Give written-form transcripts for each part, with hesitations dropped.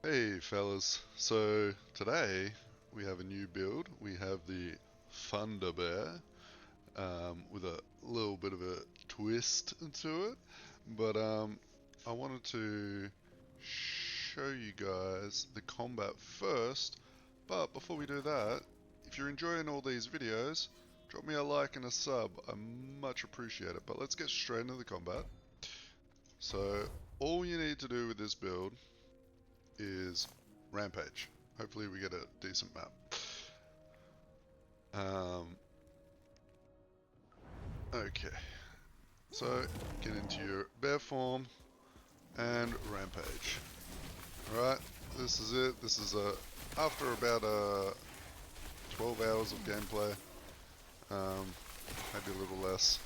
Hey fellas, so today we have a new build. We have the Thunder Bear with a little bit of a twist to it, but I wanted to show you guys the combat first. But before we do that, if you're enjoying all these videos, drop me a like and a sub. I much appreciate it. But let's get straight into the combat. So all you need to do with this build is Rampage. Hopefully we get a decent map. Okay, so get into your bear form and Rampage. Alright, this is it. This is after about 12 hours of gameplay, maybe a little less,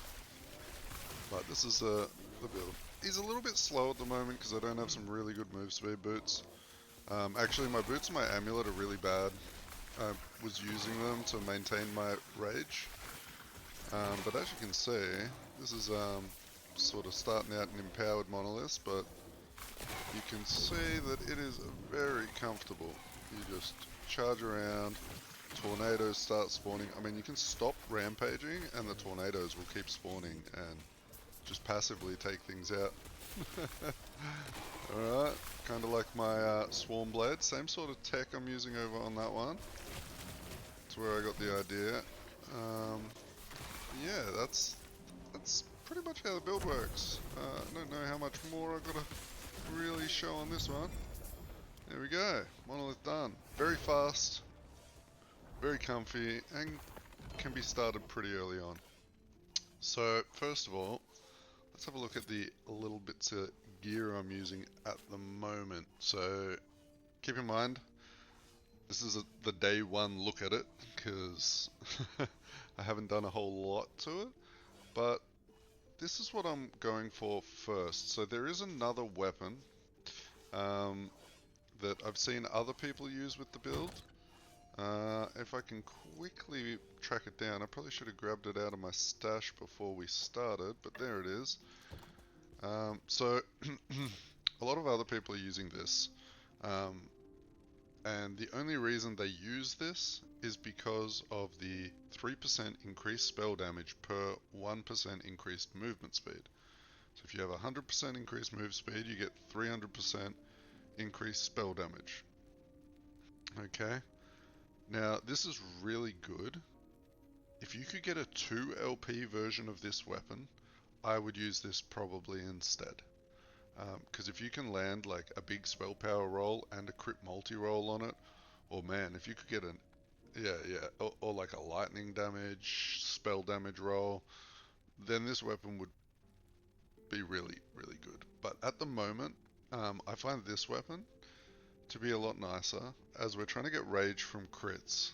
but this is the build. He's a little bit slow at the moment because I don't have some really good move speed boots. Actually, my boots and my amulet are really bad. I was using them to maintain my rage. But as you can see, this is sort of starting out an empowered monolith, but you can see that it is very comfortable. You just charge around, tornadoes start spawning. I mean, you can stop rampaging and the tornadoes will keep spawning and just passively take things out. Alright, kind of like my Swarm Blade, same sort of tech I'm using over on that one. That's where I got the idea. Yeah, that's pretty much how the build works. I don't know how much more I've got to really show on this one. There we go, monolith done. Very fast, very comfy, and can be started pretty early on. So first of all, let's have a look at the little bits of gear I'm using at the moment. So keep in mind, this is the day one look at it, because I haven't done a whole lot to it, but this is what I'm going for first. So there is another weapon that I've seen other people use with the build. If I can quickly track it down, I probably should have grabbed it out of my stash before we started, but there it is. So a lot of other people are using this, and the only reason they use this is because of the 3% increased spell damage per 1% increased movement speed. So if you have 100% increased move speed, you get 300% increased spell damage. Okay, now this is really good. If you could get a 2 LP version of this weapon, I would use this probably instead. Because if you can land like a big spell power roll and a crit multi-roll on it, or man, if you could get or like a lightning damage, spell damage roll, then this weapon would be really, really good. But at the moment, I find this weapon to be a lot nicer, as we're trying to get rage from crits.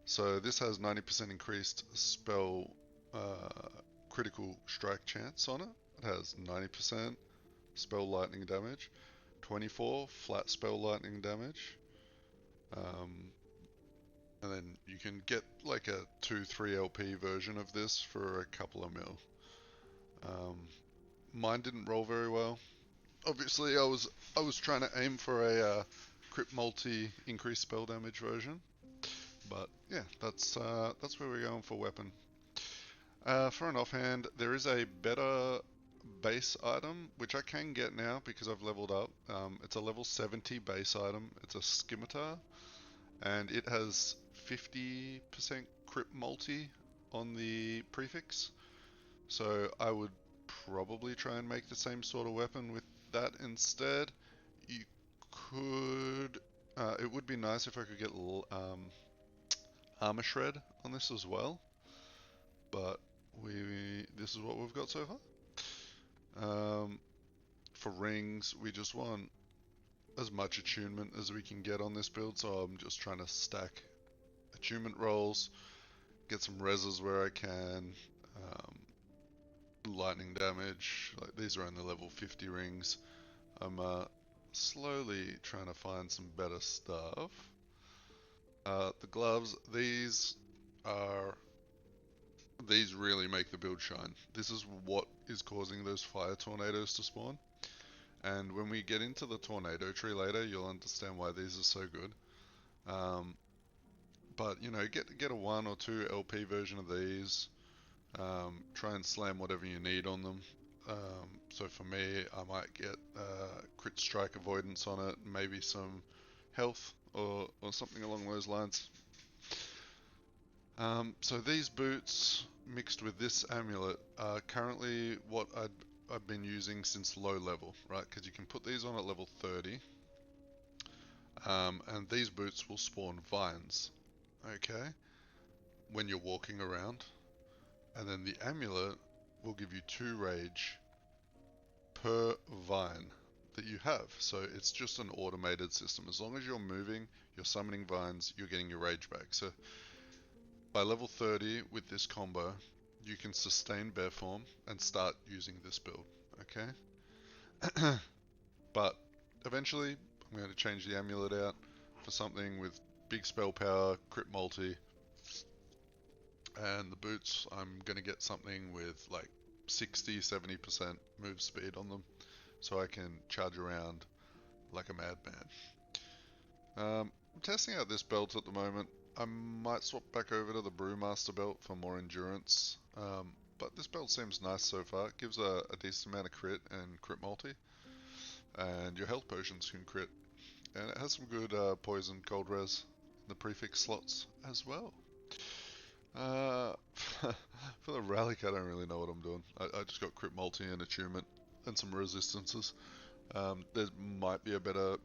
So this has 90% increased spell critical strike chance on it. It has 90% spell lightning damage, 24 flat spell lightning damage, and then you can get like a 2-3 LP version of this for a couple of mil. Mine didn't roll very well. Obviously, I was trying to aim for a crit multi increased spell damage version, but yeah, that's where we're going for weapon. For an offhand, there is a better base item, which I can get now because I've leveled up. It's a level 70 base item. It's a scimitar, and it has 50% crit multi on the prefix. So I would probably try and make the same sort of weapon with that instead. You could... it would be nice if I could get armor shred on this as well, but this is what we've got so far. For rings, we just want as much attunement as we can get on this build, so I'm just trying to stack attunement rolls, get some reses where I can, lightning damage, like these are only level 50 rings. I'm slowly trying to find some better stuff. The gloves, these really make the build shine. This is what is causing those fire tornadoes to spawn. And when we get into the tornado tree later, you'll understand why these are so good. But you know, get a 1 or 2 LP version of these. Try and slam whatever you need on them. So for me, I might get crit strike avoidance on it, maybe some health or something along those lines. So these boots mixed with this amulet are currently what I've been using since low level, right? Because you can put these on at level 30, and these boots will spawn vines, okay, when you're walking around. And then the amulet will give you 2 rage per vine that you have. So it's just an automated system. As long as you're moving, you're summoning vines, you're getting your rage back. So by level 30 with this combo, you can sustain bear form and start using this build, okay? But eventually, I'm going to change the amulet out for something with big spell power, crit multi, and the boots, I'm going to get something with like 60-70% move speed on them, so I can charge around like a madman. I'm testing out this belt at the moment. I might swap back over to the Brewmaster belt for more endurance, but this belt seems nice so far. It gives a decent amount of crit and crit multi, and your health potions can crit, and it has some good poison cold res in the prefix slots as well. For the relic, I don't really know what I'm doing. I just got crit multi and attunement and some resistances. There might be a better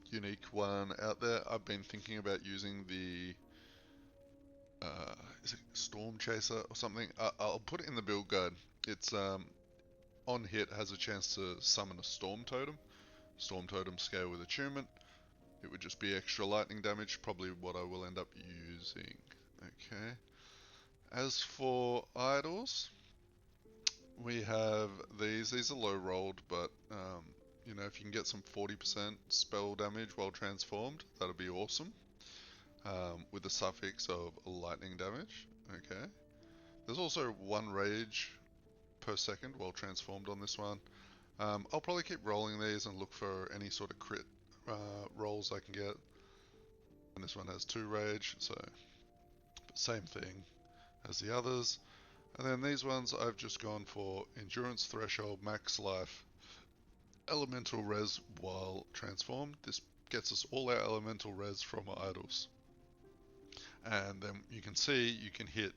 unique one out there. I've been thinking about using the is it Storm Chaser or something? I'll put it in the build guide. It's on hit has a chance to summon a Storm Totem. Storm Totem scale with attunement. It would just be extra lightning damage, probably what I will end up using. Okay. As for idols, we have these. These are low rolled, but you know, if you can get some 40% spell damage while transformed, that'll be awesome. With the suffix of lightning damage. Okay. There's also 1 rage per second while transformed on this one. I'll probably keep rolling these and look for any sort of crit rolls I can get. And this one has 2 rage, so same thing as the others. And then these ones I've just gone for endurance threshold, max life, elemental res while transformed. This gets us all our elemental res from our idols. And then you can see you can hit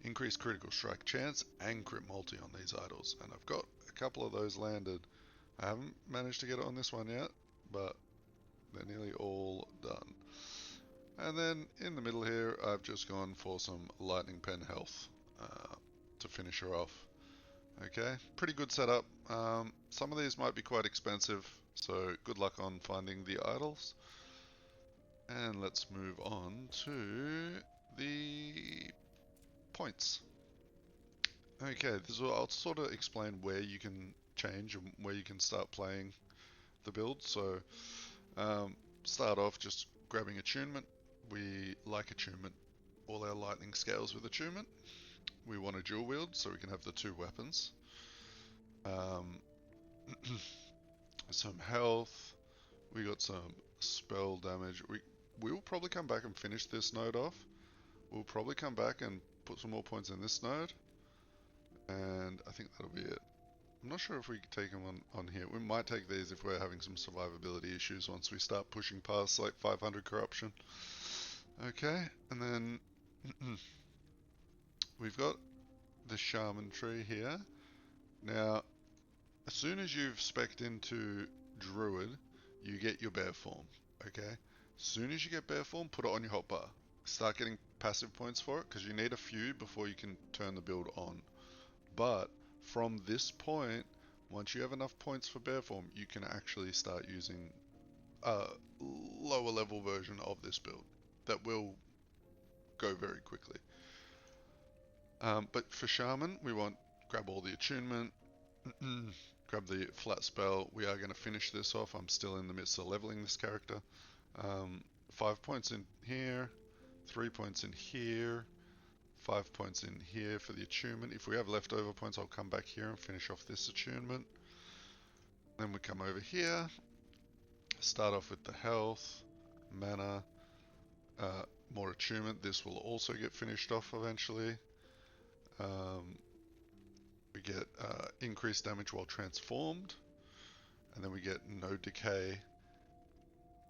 increased critical strike chance and crit multi on these idols. And I've got a couple of those landed. I haven't managed to get it on this one yet, but they're nearly all done. And then in the middle here, I've just gone for some lightning pen health to finish her off. Okay, pretty good setup. Some of these might be quite expensive, so good luck on finding the idols. And let's move on to the points. Okay, I'll sort of explain where you can change and where you can start playing the build. So start off just grabbing attunement. We like attunement. All our lightning scales with attunement. We want a dual wield so we can have the 2 weapons. Some health. We got some spell damage. We will probably come back and finish this node off. We'll probably come back and put some more points in this node. And I think that'll be it. I'm not sure if we can take them on here. We might take these if we're having some survivability issues once we start pushing past like 500 corruption. Okay, and then we've got the shaman tree here. Now, as soon as you've spec'd into Druid, you get your bear form, okay? As soon as you get bear form, put it on your hotbar. Start getting passive points for it, because you need a few before you can turn the build on. But from this point, once you have enough points for bear form, you can actually start using a lower level version of this build that will go very quickly. But for shaman, we want grab all the attunement, grab the flat spell. We are going to finish this off. I'm still in the midst of leveling this character. 5 points in here, 3 points in here, 5 points in here for the attunement. If we have leftover points, I'll come back here and finish off this attunement. Then we come over here, start off with the health, mana, more attunement. This will also get finished off eventually. We get increased damage while transformed, and then we get no decay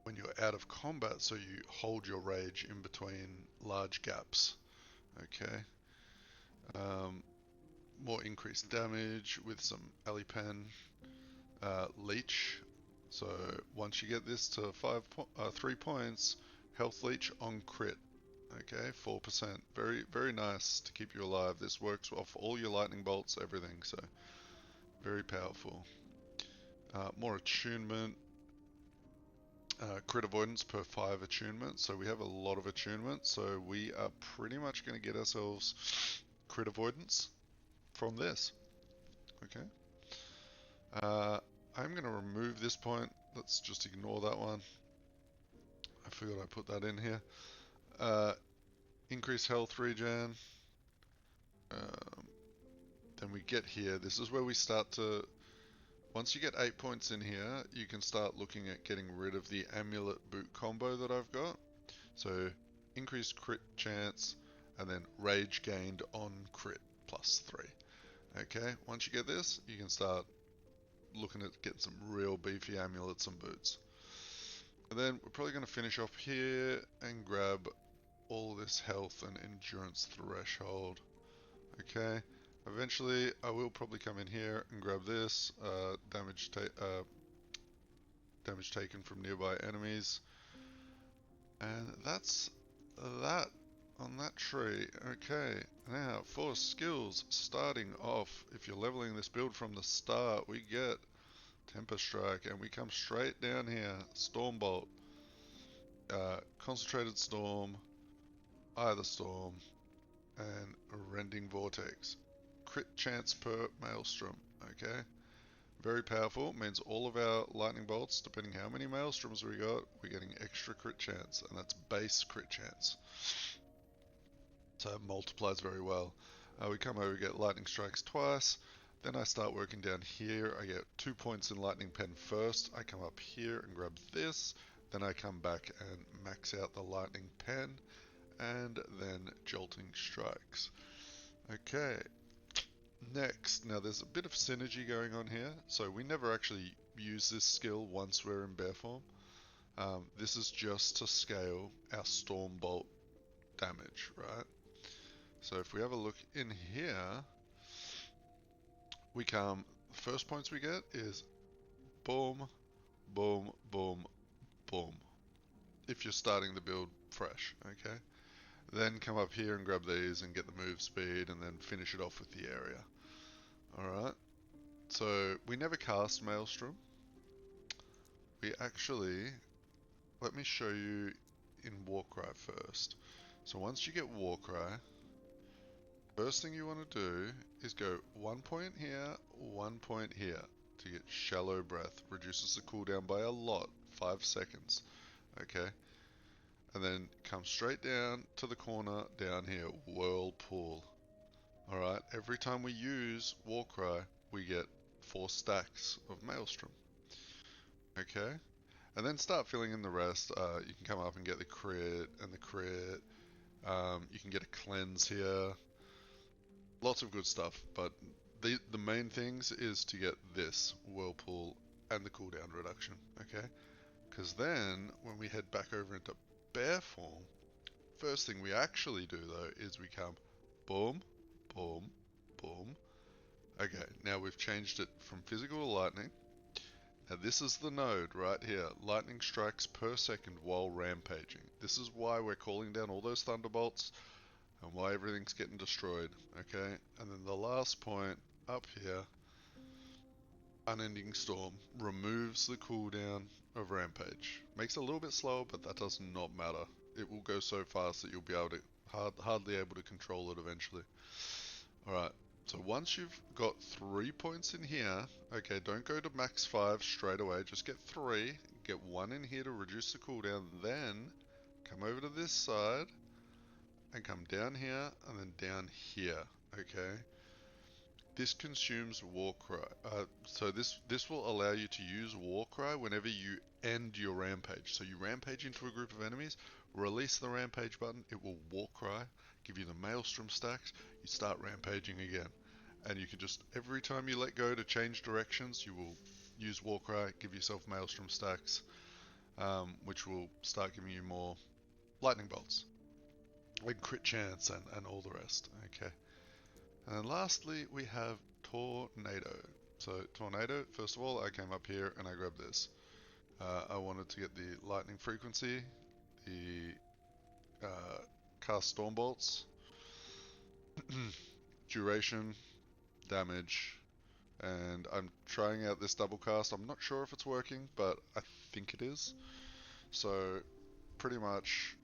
when you're out of combat, so you hold your rage in between large gaps. Okay. More increased damage with some Alipen leech. So once you get this to 3 points, health leech on crit. Okay, 4%. Very, very nice to keep you alive. This works off all your lightning bolts, everything. So very powerful. More attunement. Crit avoidance per 5 attunement. So we have a lot of attunement. So we are pretty much going to get ourselves crit avoidance from this. Okay. I'm going to remove this point. Let's just ignore that one. I forgot I put that in here. Increase health regen. Then we get here. This is where we start to... Once you get 8 points in here, you can start looking at getting rid of the amulet boot combo that I've got. So increased crit chance and then rage gained on crit plus 3. Okay, once you get this, you can start looking at getting some real beefy amulets and boots. And then we're probably going to finish off here and grab all this health and endurance threshold. Okay, eventually I will probably come in here and grab this, damage taken from nearby enemies. And that's that on that tree. Okay, now for skills, starting off, if you're leveling this build from the start, we get Temper Strike, and we come straight down here. Stormbolt, Concentrated Storm, Either Storm, and Rending Vortex. Crit chance per Maelstrom. Okay, very powerful. Means all of our lightning bolts, depending how many Maelstroms we got, we're getting extra crit chance, and that's base crit chance. So it multiplies very well. We come over, get lightning strikes twice. Then I start working down here. I get 2 points in lightning pen first. I come up here and grab this. Then I come back and max out the lightning pen, and then jolting strikes. Okay. Next, now there's a bit of synergy going on here. So we never actually use this skill once we're in bear form. This is just to scale our Stormbolt damage, right? So if we have a look in here, we come, the first points we get is boom, boom, boom, boom. If you're starting the build fresh, okay? Then come up here and grab these and get the move speed and then finish it off with the area. Alright, so we never cast Maelstrom. We actually, let me show you in Warcry first. So once you get Warcry, first thing you want to do is go 1 point here, 1 point here to get Shallow Breath. Reduces the cooldown by a lot, 5 seconds. Okay, and then come straight down to the corner down here, Whirlpool. Alright, every time we use Warcry, we get 4 stacks of Maelstrom. Okay, and then start filling in the rest. You can come up and get the crit and the crit. You can get a cleanse here. Lots of good stuff, but the main things is to get this Whirlpool and the cooldown reduction, okay? Because then, when we head back over into bear form, first thing we actually do though is we come boom, boom, boom. Okay, now we've changed it from physical to lightning. Now this is the node right here, lightning strikes per second while rampaging. This is why we're calling down all those thunderbolts and why everything's getting destroyed, okay? And then the last point up here, Unending Storm, removes the cooldown of Rampage. Makes it a little bit slower, but that does not matter. It will go so fast that you'll be able to, hardly able to control it eventually. Alright, so once you've got 3 points in here, okay, don't go to max 5 straight away, just get 3, get 1 in here to reduce the cooldown, then come over to this side, and come down here, and then down here, okay? this consumes Warcry. So this will allow you to use Warcry whenever you end your rampage. So you rampage into a group of enemies, release the rampage button, it will Warcry, give you the Maelstrom stacks, you start rampaging again. And you can just, every time you let go to change directions, you will use Warcry, give yourself Maelstrom stacks, which will start giving you more lightning bolts, and crit chance, and all the rest. Okay. And then lastly, we have Tornado. So Tornado, first of all, I came up here and I grabbed this. I wanted to get the lightning frequency, the cast Stormbolts, duration, damage, and I'm trying out this double cast. I'm not sure if it's working, but I think it is. So pretty much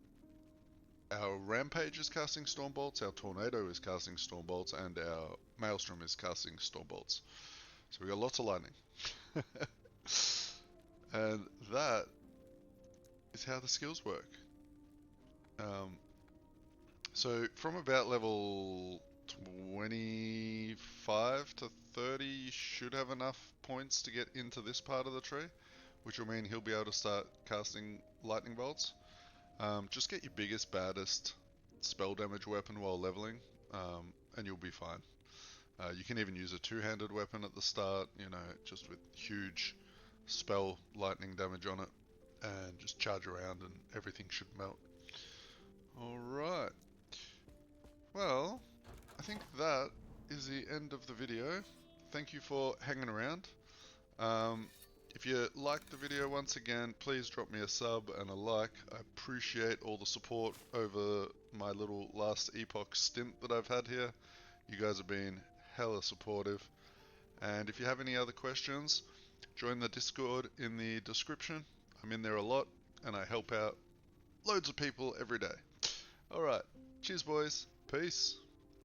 our Rampage is casting Stormbolts, our Tornado is casting Stormbolts, and our Maelstrom is casting Stormbolts. So we got lots of lightning. And that is how the skills work. So from about level 25 to 30, you should have enough points to get into this part of the tree, which will mean he'll be able to start casting lightning bolts. Just get your biggest, baddest spell damage weapon while leveling, and you'll be fine. You can even use a two-handed weapon at the start, you know, just with huge spell lightning damage on it, and just charge around and everything should melt. Alright. Well, I think that is the end of the video. Thank you for hanging around. If you liked the video, once again, please drop me a sub and a like. I appreciate all the support over my little last Epoch stint that I've had here. You guys have been hella supportive. And if you have any other questions, join the Discord in the description. I'm in there a lot and I help out loads of people every day. Alright, cheers boys, peace.